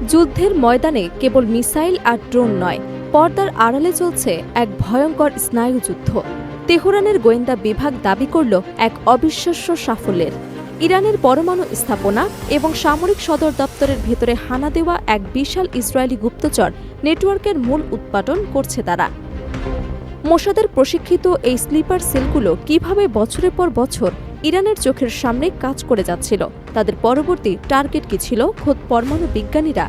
যুদ্ধের ময়দানে কেবল মিসাইল আর ড্রোন নয়, পর্দার আড়ালে চলছে এক ভয়ঙ্কর স্নায়ুযুদ্ধ। তেহরানের গোয়েন্দা বিভাগ দাবি করল এক অবিশ্বাস্য সাফল্যের। ইরানের পরমাণু স্থাপনা এবং সামরিক সদর দপ্তরের ভেতরে হানা দেওয়া এক বিশাল ইসরায়েলি গুপ্তচর নেটওয়ার্কের মূল উৎপাদন করছে তারা। মোসাদের প্রশিক্ষিত এই স্লিপার সেলগুলো কিভাবে বছরের পর বছর ইরানের চোখের সামনে কাজ করে যাচ্ছিল, তাদের পরবর্তী টার্গেট কি ছিল, খোদ পরমাণু বিজ্ঞানীরা।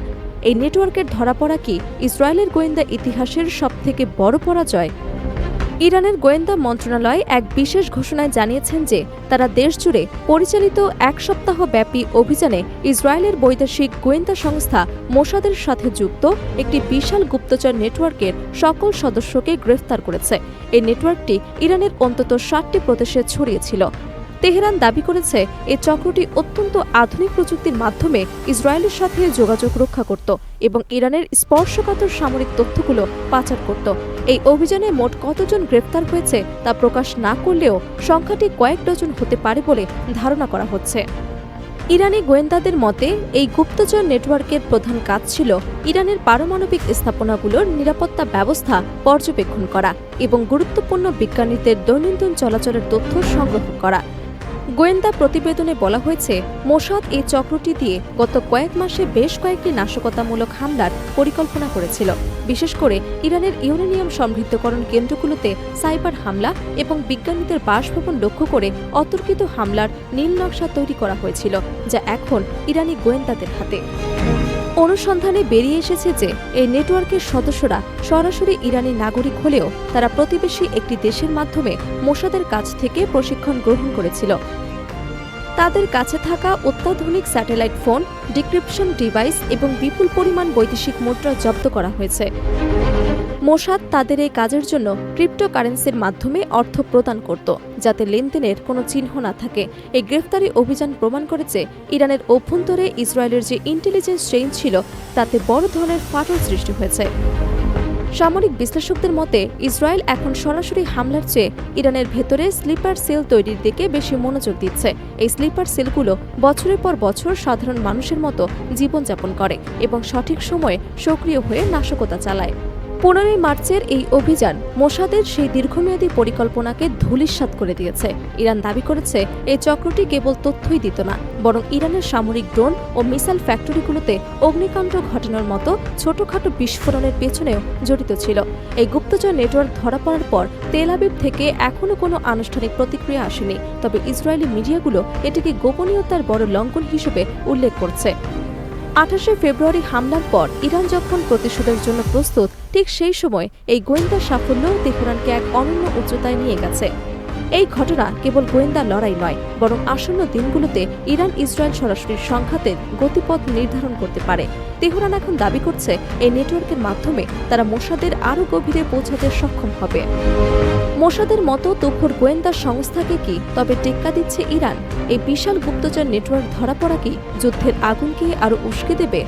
এই নেটওয়ার্কের ধরা পড়া কি ইসরায়েলের গোয়েন্দা ইতিহাসের সবথেকে বড় পরাজয়? ইরানের গোয়েন্দা মন্ত্রণালয় এক বিশেষ ঘোষণায় জানিয়েছেন যে তারা দেশজুড়ে পরিচালিত এক সপ্তাহব্যাপী অভিযানে ইসরায়েলের বৈদেশিক গোয়েন্দা সংস্থা মোসাদের সাথে যুক্ত একটি বিশাল গুপ্তচর নেটওয়ার্কের সকল সদস্যকে গ্রেফতার করেছে। এই নেটওয়ার্কটি ইরানের অন্তত ৬০টি প্রদেশে ছড়িয়েছিল। তেহরান দাবি করেছে এই চক্রটি অত্যন্ত আধুনিক প্রযুক্তির মাধ্যমে ইসরায়েলের সাথে যোগাযোগ রক্ষা করত এবং ইরানের স্পর্শকাতর সামরিক তথ্যগুলো পাচার করত। এই অভিযানে মোট কতজন গ্রেফতার হয়েছে তা প্রকাশ না করলেও সংখ্যাটি কয়েক ডজন হতে পারে বলে ধারণা করা হচ্ছে। ইরানি গোয়েন্দাদের মতে এই গুপ্তচর নেটওয়ার্কের প্রধান কাজ ছিল ইরানের পারমাণবিক স্থাপনাগুলোর নিরাপত্তা ব্যবস্থা পর্যবেক্ষণ করা এবং গুরুত্বপূর্ণ বিজ্ঞানীদের দৈনন্দিন চলাচলের তথ্য সংগ্রহ করা। গোয়েন্দা প্রতিবেদনে বলা হয়েছে, মোসাদ এই চক্রটি দিয়ে গত কয়েক মাসে বেশ কয়েকটি নাশকতামূলক হামলার পরিকল্পনা করেছিল। বিশেষ করে ইরানের ইউরেনিয়াম সমৃদ্ধকরণ কেন্দ্রগুলোতে সাইবার হামলা এবং বিজ্ঞানীদের বাসভবন লক্ষ্য করে অতর্কিত হামলার নীল নকশা তৈরি করা হয়েছিল, যা এখন ইরানি গোয়েন্দাদের হাতে। অনুসন্ধানে বেরিয়ে এসেছে যে এই নেটওয়ার্কের সদস্যরা সরাসরি ইরানি নাগরিক হলেও তারা প্রতিবেশী একটি দেশের মাধ্যমে মোসাদের কাছ থেকে প্রশিক্ষণ গ্রহণ করেছিল। তাদের কাছে থাকা অত্যাধুনিক স্যাটেলাইট ফোন, ডিক্রিপশন ডিভাইস এবং বিপুল পরিমাণ বৈদেশিক মুদ্রা জব্দ করা হয়েছে। মোসাদ তাদের এই কাজের জন্য ক্রিপ্টোকারেন্সির মাধ্যমে অর্থ প্রদান করত, যাতে লেনদেনের কোনো চিহ্ন না থাকে। এই গ্রেফতারি অভিযান প্রমাণ করেছে ইরানের অভ্যন্তরে ইসরায়েলের যে ইন্টেলিজেন্স চেইন ছিল তাতে বড় ধরনের ফাটল সৃষ্টি হয়েছে। সামরিক বিশ্লেষকদের মতে ইসরায়েল এখন সরাসরি হামলার চেয়ে ইরানের ভেতরে স্লিপার সেল তৈরির দিকে বেশি মনোযোগ দিচ্ছে। এই স্লিপার সেলগুলো বছরের পর বছর সাধারণ মানুষের মতো জীবনযাপন করে এবং সঠিক সময়ে সক্রিয় হয়ে নাশকতা চালায়। 15 মার্চের এই অভিযান মোসাদের সেই দীর্ঘমেয়াদী পরিকল্পনাকে ধূলিসাৎ করে দিয়েছে। ইরান দাবি করেছে এই চক্রটি কেবল তথ্যই দিত না, বরং ইরানের সামরিক ড্রোন ও মিসাইল ফ্যাক্টরিগুলোতে অগ্নিকাণ্ড ঘটানোর মতো ছোটখাটো বিস্ফোরণের পেছনেও জড়িত ছিল। এই গুপ্তচর নেটওয়ার্ক ধরা পড়ার পর তেল আবিব থেকে এখনও কোনো আনুষ্ঠানিক প্রতিক্রিয়া আসেনি, তবে ইসরায়েলি মিডিয়াগুলো এটিকে গোপনীয়তার বড় লঙ্ঘন হিসেবে উল্লেখ করছে। 28 ফেব্রুয়ারি হামলার পর ইরান যখন প্রতিশোধের জন্য প্রস্তুত, ঠিক সেই সময় এই গোয়েন্দা সাফল্য তেহরানকে এক অনন্য উচ্চতায় নিয়ে গেছে। এই ঘটনা কেবল গোয়েন্দা লড়াই নয়, বরং আসন্ন দিনগুলোতে ইরান ইসরায়েল সরাসরি সংঘাতের গতিপথ নির্ধারণ করতে পারে। তেহরান এখন দাবি করছে এই নেটওয়ার্কের মাধ্যমে তারা মোসাদের আরও গভীরে পৌঁছাতে সক্ষম হবে। মোসাদের মতো তুখোড় গোয়েন্দা সংস্থাকে কি তবে টেক্কা দিচ্ছে ইরান? এই বিশাল গুপ্তচর নেটওয়ার্ক ধরা পড়া কি যুদ্ধের আগুনকে আরও উস্কে দেবে?